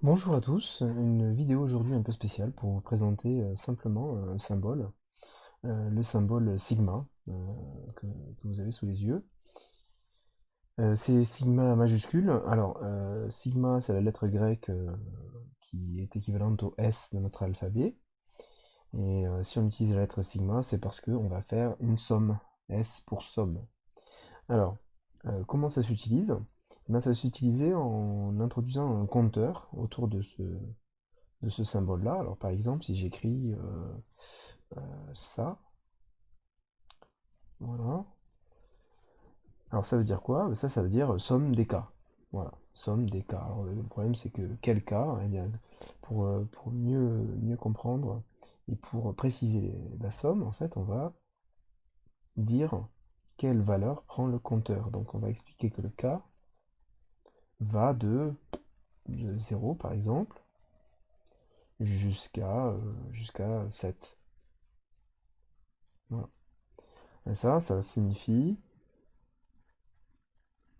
Bonjour à tous, une vidéo aujourd'hui un peu spéciale pour vous présenter simplement un symbole, le symbole sigma que vous avez sous les yeux. C'est sigma majuscule. Alors, sigma, c'est la lettre grecque qui est équivalente au S de notre alphabet. Et si on utilise la lettre sigma, c'est parce qu'on va faire une somme, S pour somme. Alors, comment ça s'utilise? Eh bien, ça va s'utiliser en introduisant un compteur autour de ce symbole-là. Alors par exemple, si j'écris ça, voilà. Alors ça veut dire quoi? Ça veut dire somme des cas. Voilà, somme des cas. Alors, le problème c'est que quel cas? Eh bien, pour mieux comprendre et pour préciser la somme, en fait, on va dire quelle valeur prend le compteur. Donc on va expliquer que le cas va de 0 par exemple jusqu'à 7. Voilà. Et ça signifie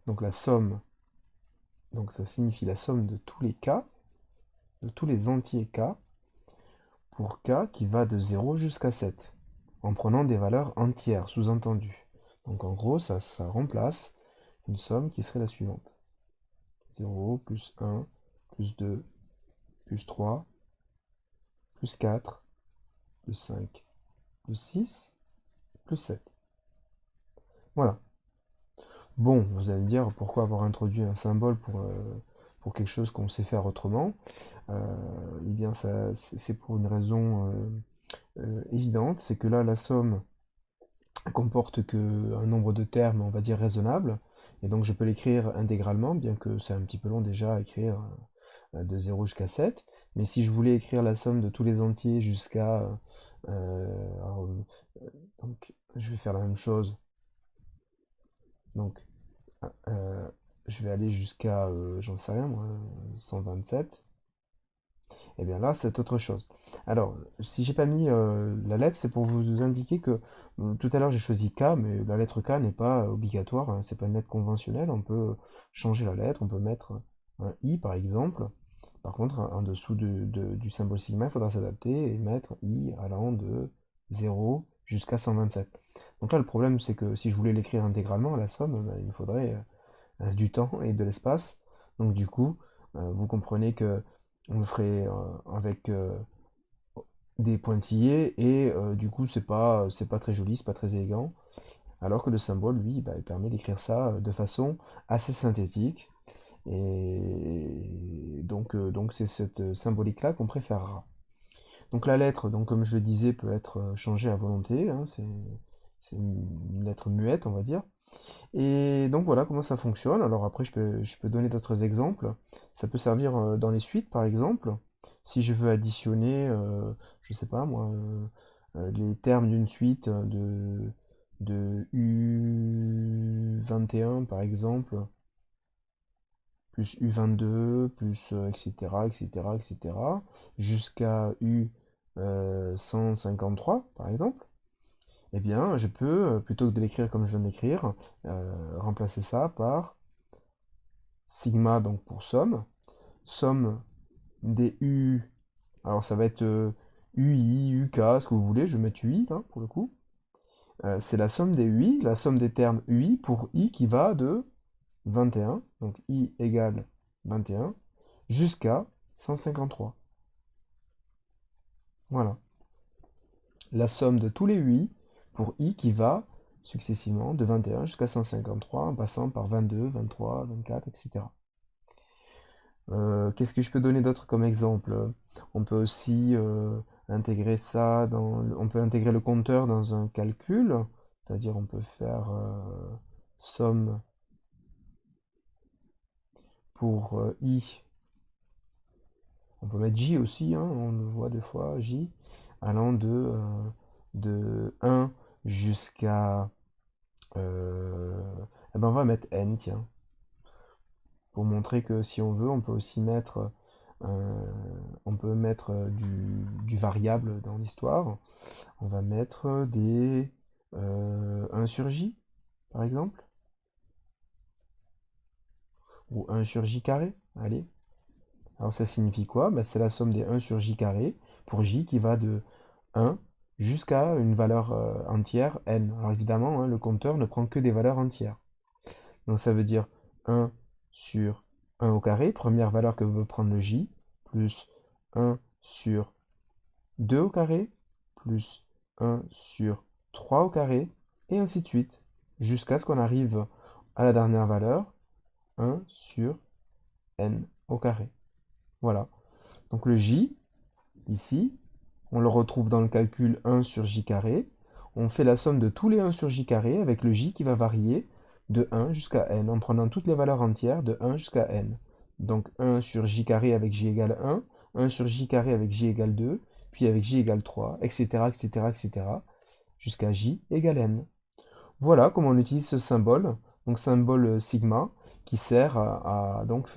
donc la somme. Donc ça signifie la somme de tous les cas, de tous les entiers k, pour k qui va de 0 jusqu'à 7, en prenant des valeurs entières, sous-entendues. Donc en gros, ça remplace une somme qui serait la suivante. 0 plus 1 plus 2 plus 3 plus 4 plus 5 plus 6 plus 7. Voilà. Bon, vous allez me dire pourquoi avoir introduit un symbole pour quelque chose qu'on sait faire autrement. Eh bien, c'est pour une raison évidente, c'est que là, la somme comporte que un nombre de termes, on va dire, raisonnable, et donc je peux l'écrire intégralement, bien que c'est un petit peu long déjà à écrire de 0 jusqu'à 7, mais si je voulais écrire la somme de tous les entiers jusqu'à... alors, donc, je vais faire la même chose, donc euh, je vais aller jusqu'à, j'en sais rien moi, 127. Et bien là, c'est autre chose. Alors, si j'ai pas mis la lettre, c'est pour vous indiquer que tout à l'heure j'ai choisi K, mais la lettre K n'est pas obligatoire, hein, c'est pas une lettre conventionnelle. On peut changer la lettre, on peut mettre un I par exemple. Par contre, en dessous du symbole sigma, il faudra s'adapter et mettre I allant de 0 jusqu'à 127. Donc là, le problème, c'est que si je voulais l'écrire intégralement, la somme, ben, il me faudrait du temps et de l'espace. Donc du coup, vous comprenez que on le ferait avec des pointillés et du coup c'est pas très joli, c'est pas très élégant. Alors que le symbole, lui, bah, il permet d'écrire ça de façon assez synthétique. Et donc c'est cette symbolique-là qu'on préférera. Donc la lettre, donc comme je le disais, peut être changée à volonté, hein, c'est une lettre muette, on va dire. Et donc voilà comment ça fonctionne. Alors après, je peux donner d'autres exemples. Ça peut servir dans les suites, par exemple. Si je veux additionner, je sais pas moi, les termes d'une suite de U21, par exemple, plus U22, plus etc., etc., etc., jusqu'à U 153, par exemple. Eh bien, je peux, plutôt que de l'écrire comme je viens de l'écrire, remplacer ça par sigma, donc pour somme. Somme des U, alors ça va être UI, UK, ce que vous voulez, je vais mettre UI là, pour le coup. C'est la somme des UI, la somme des termes UI pour I qui va de 21, donc I égale 21, jusqu'à 153. Voilà. La somme de tous les UI pour I qui va successivement de 21 jusqu'à 153 en passant par 22, 23, 24, etc. Qu'est-ce que je peux donner d'autre comme exemple? On peut aussi intégrer ça on peut intégrer le compteur dans un calcul, c'est-à-dire on peut faire somme pour I. On peut mettre J aussi, hein, on le voit des fois, J, allant de 1 jusqu'à... euh, eh ben on va mettre N, tiens, pour montrer que si on veut, on peut aussi mettre, on peut mettre du variable dans l'histoire. On va mettre des 1 sur J, par exemple, ou 1 sur J carré, allez. Alors ça signifie quoi? Ben, c'est la somme des 1 sur j carré pour j qui va de 1 jusqu'à une valeur entière n. Alors évidemment, hein, le compteur ne prend que des valeurs entières. Donc ça veut dire 1 sur 1 au carré, première valeur que veut prendre le j, plus 1 sur 2 au carré, plus 1 sur 3 au carré, et ainsi de suite, jusqu'à ce qu'on arrive à la dernière valeur, 1 sur n au carré. Voilà. Donc le j, ici, on le retrouve dans le calcul 1 sur j carré. On fait la somme de tous les 1 sur j carré avec le j qui va varier de 1 jusqu'à n, en prenant toutes les valeurs entières de 1 jusqu'à n. Donc 1 sur j carré avec j égale 1, 1 sur j carré avec j égale 2, puis avec j égale 3, etc., etc., etc., jusqu'à j égale n. Voilà comment on utilise ce symbole, donc symbole sigma, qui sert donc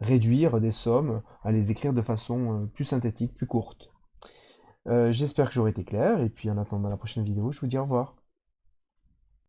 réduire des sommes, à les écrire de façon plus synthétique, plus courte. J'espère que j'aurai été clair, et puis en attendant la prochaine vidéo, je vous dis au revoir.